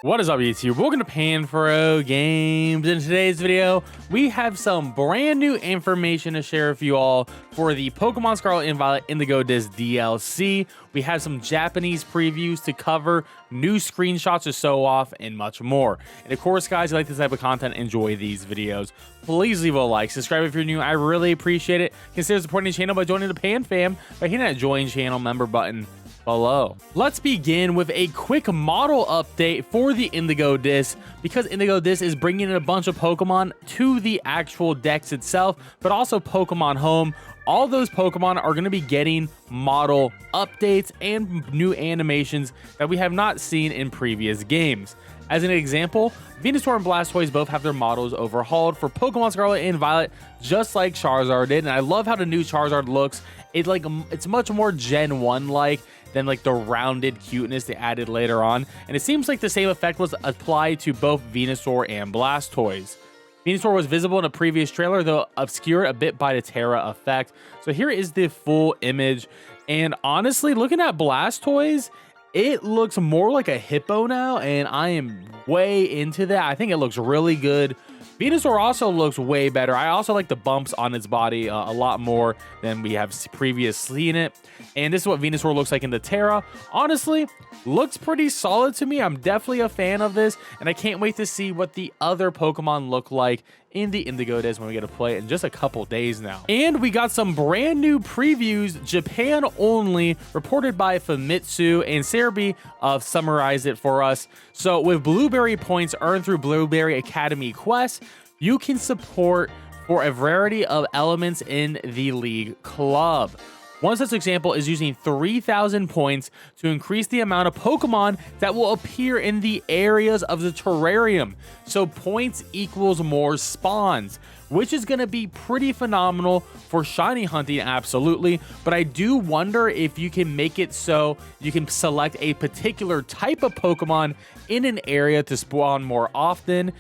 What is up, YouTube? Welcome to PanFro Games. In today's video, we have some brand new information to share with you all for the Pokemon Scarlet and Violet Indigo Disc DLC. We have some Japanese previews to cover, new screenshots to show off, and much more. And of course, guys, if you like this type of content, enjoy these videos. Please leave a like, subscribe if you're new. I really appreciate it. Consider supporting the channel by joining the Pan Fam by hitting that join channel member button below. Let's begin with a quick model update for the Indigo Disc, because Indigo Disc is bringing in a bunch of Pokemon to the actual decks itself, but also Pokemon Home. All those Pokemon are going to be getting model updates and new animations that we have not seen in previous games. As an example, Venusaur and Blastoise both have their models overhauled for Pokemon Scarlet and Violet, just like Charizard did. And I love how the new Charizard looks. It's much more Gen 1 like than like the rounded cuteness they added later on. And it seems like the same effect was applied to both Venusaur and Blastoise. Venusaur was visible in a previous trailer, though obscured a bit by the Terra effect. So here is the full image. And honestly, looking at Blastoise, it looks more like a hippo now, and I am way into that. I think it looks really good. Venusaur also looks way better. I also like the bumps on its body a lot more than we have previously seen it. And this is what Venusaur looks like in the Terra. Honestly, looks pretty solid to me. I'm definitely a fan of this, and I can't wait to see what the other Pokemon look like in the Indigo Disc when we get to play it in just a couple days now. And we got some brand new previews, Japan only, reported by Famitsu, and Serbi summarized it for us. So with Blueberry points earned through Blueberry Academy quests, you can support for a variety of elements in the League Club. One such example is using 3,000 points to increase the amount of Pokemon that will appear in the areas of the terrarium. So points equals more spawns, which is going to be pretty phenomenal for shiny hunting, absolutely. But I do wonder if you can make it so you can select a particular type of Pokemon in an area to spawn more often.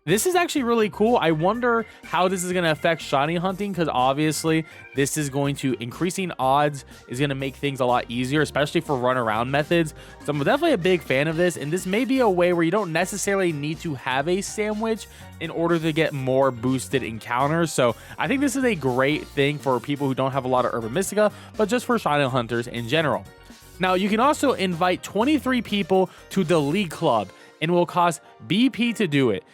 This is actually really cool. I wonder how this is going to affect shiny hunting, because obviously this is going to increasing odds is going to make things a lot easier, especially for run around methods. So I'm definitely a big fan of this, and this may be a way where you don't necessarily need to have a sandwich in order to get more boosted encounters. So I think this is a great thing for people who don't have a lot of Urban Mystica, but just for shiny hunters in general. Now you can also invite 23 people to the League Club, and it will cost BP to do it.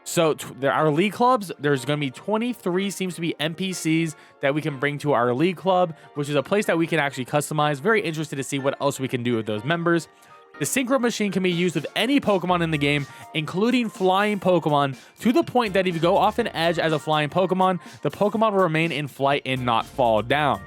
So there are League Clubs. There's going to be 23, seems to be NPCs that we can bring to our League Club, which is a place that we can actually customize. Very interested to see what else we can do with those members. The Synchro Machine can be used with any Pokemon in the game, including flying Pokemon, to the point that if you go off an edge as a flying Pokemon, the Pokemon will remain in flight and not fall down.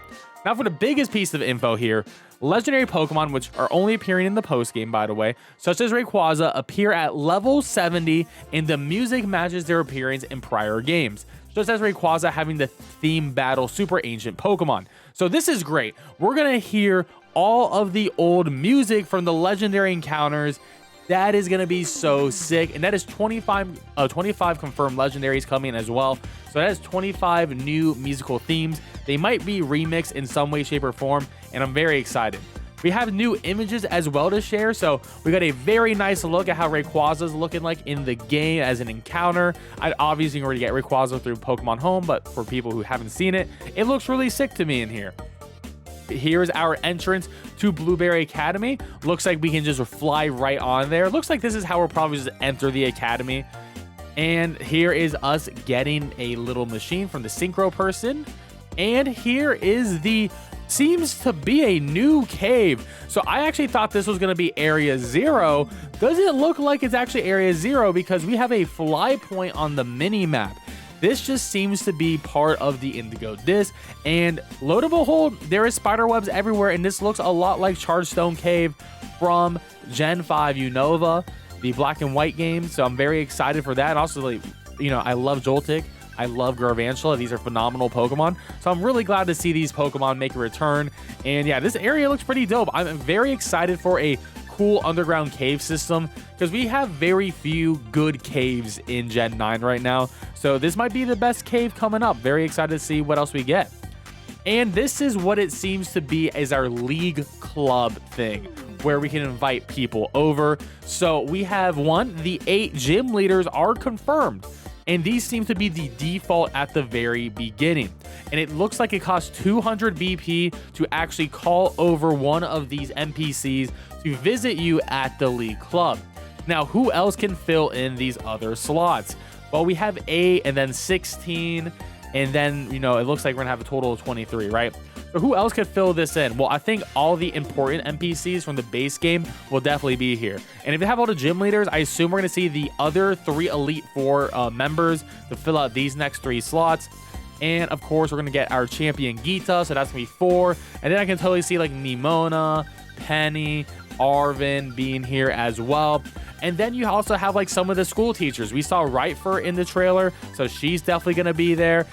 Now for the biggest piece of info here, legendary Pokemon, which are only appearing in the post game, by the way, such as Rayquaza, appear at level 70, and the music matches their appearance in prior games, just as Rayquaza having the theme battle super ancient Pokemon. So this is great. We're gonna hear all of the old music from the legendary encounters. That is gonna be so sick, and that is 25 confirmed legendaries coming as well. So that is 25 new musical themes. They might be remixed in some way, shape, or form, and I'm very excited. We have new images as well to share, so we got a very nice look at how Rayquaza is looking like in the game as an encounter. I'd obviously already get Rayquaza through Pokemon Home, but for people who haven't seen it, it looks really sick to me in here. Here's our entrance to Blueberry Academy. Looks like we can just fly right on there. Looks like this is how we'll probably just enter the academy. And here is us getting a little machine from the Synchro person. And here is seems to be a new cave. So I actually thought this was going to be Area 0. Doesn't look like it's actually Area 0, because we have a fly point on the mini map. This just seems to be part of the Indigo Disc. And lo and behold, there is spider webs everywhere, and this looks a lot like Chargestone Cave from Gen 5 Unova, the black and white game. So I'm very excited for that. And also, I love Joltik. I love Garvantula. These are phenomenal Pokemon. So I'm really glad to see these Pokemon make a return. And yeah, this area looks pretty dope. I'm very excited for a cool underground cave system, because we have very few good caves in Gen 9 right now. So this might be the best cave coming up. Very excited to see what else we get. And this is what it seems to be as our League Club thing. where we can invite people over. So we have the 8 gym leaders are confirmed. And these seem to be the default at the very beginning. And it looks like it costs 200 BP to actually call over one of these NPCs to visit you at the League Club. Now, who else can fill in these other slots? Well, we have 8 and then 16. And then, it looks like we're going to have a total of 23, right? So who else could fill this in? Well, I think all the important NPCs from the base game will definitely be here. And if they have all the gym leaders, I assume we're going to see the other 3 Elite Four members to fill out these next 3 slots. And of course, we're going to get our champion Gita, so that's going to be 4. And then I can totally see like Nimona, Penny, Arvin being here as well. And then you also have like some of the school teachers. We saw Rightfur in the trailer, so she's definitely going to be there.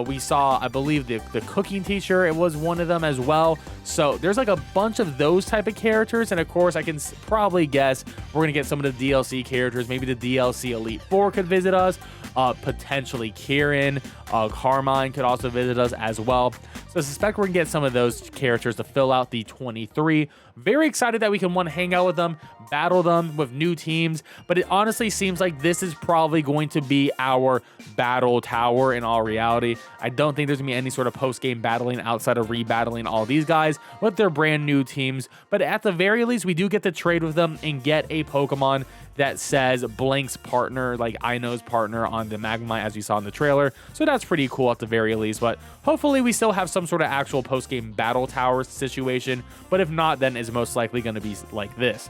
We saw, I believe, the cooking teacher. It was one of them as well. So there's like a bunch of those type of characters. And of course, I can probably guess we're going to get some of the DLC characters. Maybe the DLC Elite Four could visit us. Potentially Kieran, Carmine could also visit us as well. So I suspect we're going to get some of those characters to fill out the 23. Very excited that we can hang out with them, battle them with new teams, but it honestly seems like this is probably going to be our battle tower in all reality. I don't think there's gonna be any sort of post-game battling outside of rebattling all these guys with their brand new teams, but at the very least, we do get to trade with them and get a Pokemon that says Blank's partner, like Ino's partner on the Magnemite as we saw in the trailer. So that's pretty cool at the very least, but hopefully we still have some sort of actual post-game battle tower situation, but if not, then it's most likely going to be like this.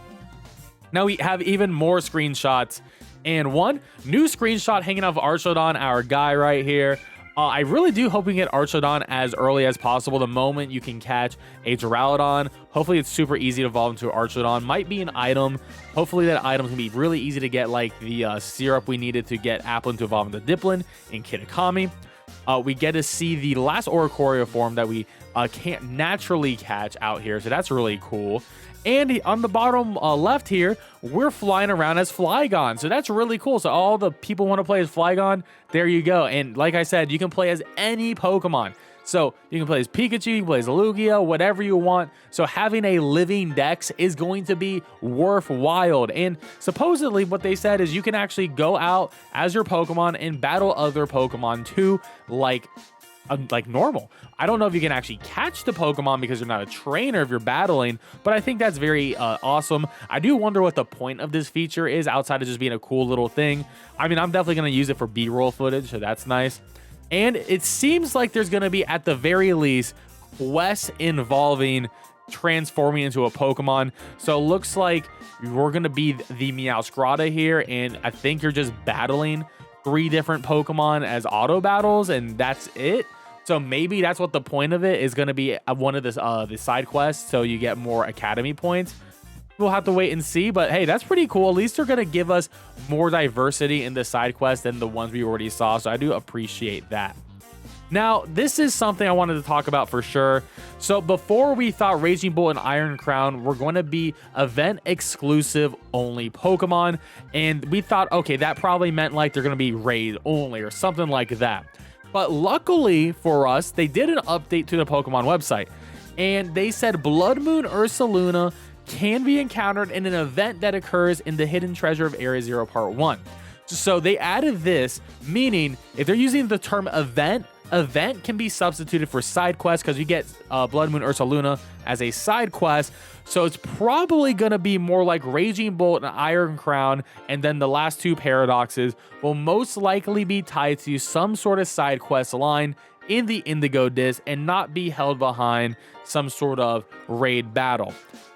Now we have even more screenshots, and one new screenshot hanging off Arceus, our guy right here. I really do hope we can get Arceus as early as possible. The moment you can catch a Duraludon, hopefully it's super easy to evolve into Arceus. Might be an item. Hopefully that item can be really easy to get, like the syrup we needed to get Applin to evolve into Diplin in Kitakami. We get to see the last Oricorio form that we can't naturally catch out here, so that's really cool. And on the bottom left here, we're flying around as Flygon. So that's really cool. So all the people want to play as Flygon, there you go. And like I said, you can play as any Pokemon. So you can play as Pikachu, you can play as Lugia, whatever you want. So having a living dex is going to be worthwhile. And supposedly what they said is you can actually go out as your Pokemon and battle other Pokemon too, like normal. I don't know if you can actually catch the Pokemon because you're not a trainer if you're battling, but I think that's very awesome. I do wonder what the point of this feature is outside of just being a cool little thing. I mean, I'm definitely going to use it for B-roll footage, so that's nice. And it seems like there's going to be, at the very least, quests involving transforming into a Pokemon. So it looks like we're going to be the Meowscarada here, and I think you're just battling 3 different Pokemon as auto battles, and that's it. So maybe that's what the point of it is going to be, one of the side quests, so you get more academy points. We'll have to wait and see, but hey, that's pretty cool. At least they're going to give us more diversity in the side quests than the ones we already saw, so I do appreciate that. Now, this is something I wanted to talk about for sure. So before, we thought Raging Bull and Iron Crown were going to be event exclusive only Pokemon, and we thought, okay, that probably meant like they're going to be raid only or something like that. But luckily for us, they did an update to the Pokemon website, and they said Blood Moon Ursaluna can be encountered in an event that occurs in the Hidden Treasure of Area 0 Part 1. So they added this, meaning if they're using the term event can be substituted for side quest, because you get Blood Moon Ursaluna as a side quest. So it's probably going to be more like Raging Bolt and Iron Crown, and then the last 2 paradoxes will most likely be tied to some sort of side quest line in the Indigo disc and not be held behind some sort of raid battle.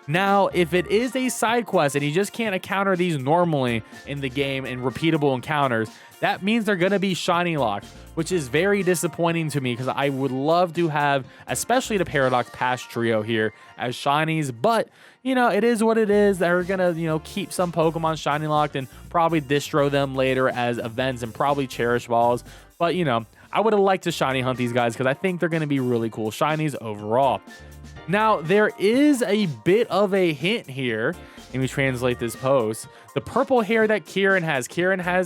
Now, if it is a side quest and you just can't encounter these normally in the game in repeatable encounters, that means they're going to be shiny locked, which is very disappointing to me because I would love to have, especially the Paradox Pass trio here as shinies, but it is what it is. They're going to, keep some Pokemon shiny locked and probably distro them later as events and probably Cherish Balls. But, I would have liked to shiny hunt these guys because I think they're going to be really cool shinies overall. Now, there is a bit of a hint here. Let me translate this post. The purple hair that Kieran has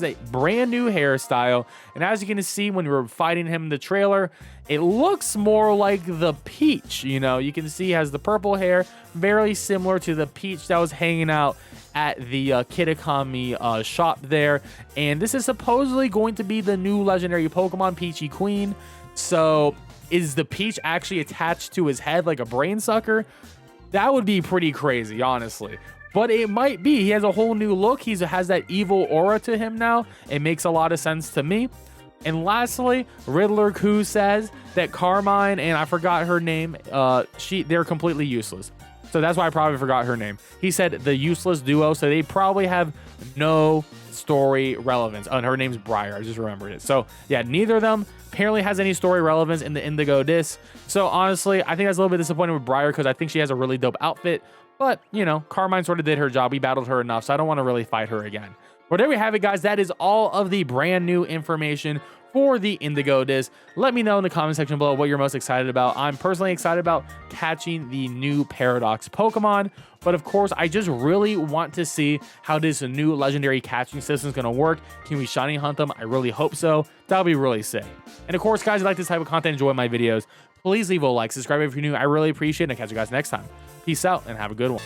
a brand new hairstyle. And as you can see when we were fighting him in the trailer, it looks more like the Peach. You know, you can see he has the purple hair, very similar to the Peach that was hanging out at the Kitakami shop there. And this is supposedly going to be the new legendary Pokemon, Peachy Queen. So is the Peach actually attached to his head like a brain sucker? That would be pretty crazy, honestly. But it might be. He has a whole new look. He has that evil aura to him now. It makes a lot of sense to me. And lastly, Riddler says that Carmine and I forgot her name, they're completely useless. So that's why I probably forgot her name. He said the useless duo, so they probably have no story relevance. Oh, and her name's Briar. I just remembered it. So yeah, neither of them apparently has any story relevance in the Indigo disc. So honestly, I think that's a little bit disappointing with Briar because I think she has a really dope outfit. But, you know, Carmine sort of did her job. We battled her enough, so I don't want to really fight her again. But there we have it, guys. That is all of the brand new information for the Indigo disc. Let me know in the comment section below what you're most excited about. I'm personally excited about catching the new Paradox Pokemon. But of course, I just really want to see how this new legendary catching system is going to work. Can we shiny hunt them? I really hope so. That'll be really sick. And of course, guys, if you like this type of content, enjoy my videos, please leave a like, subscribe if you're new. I really appreciate it. And I'll catch you guys next time. Peace out and have a good one.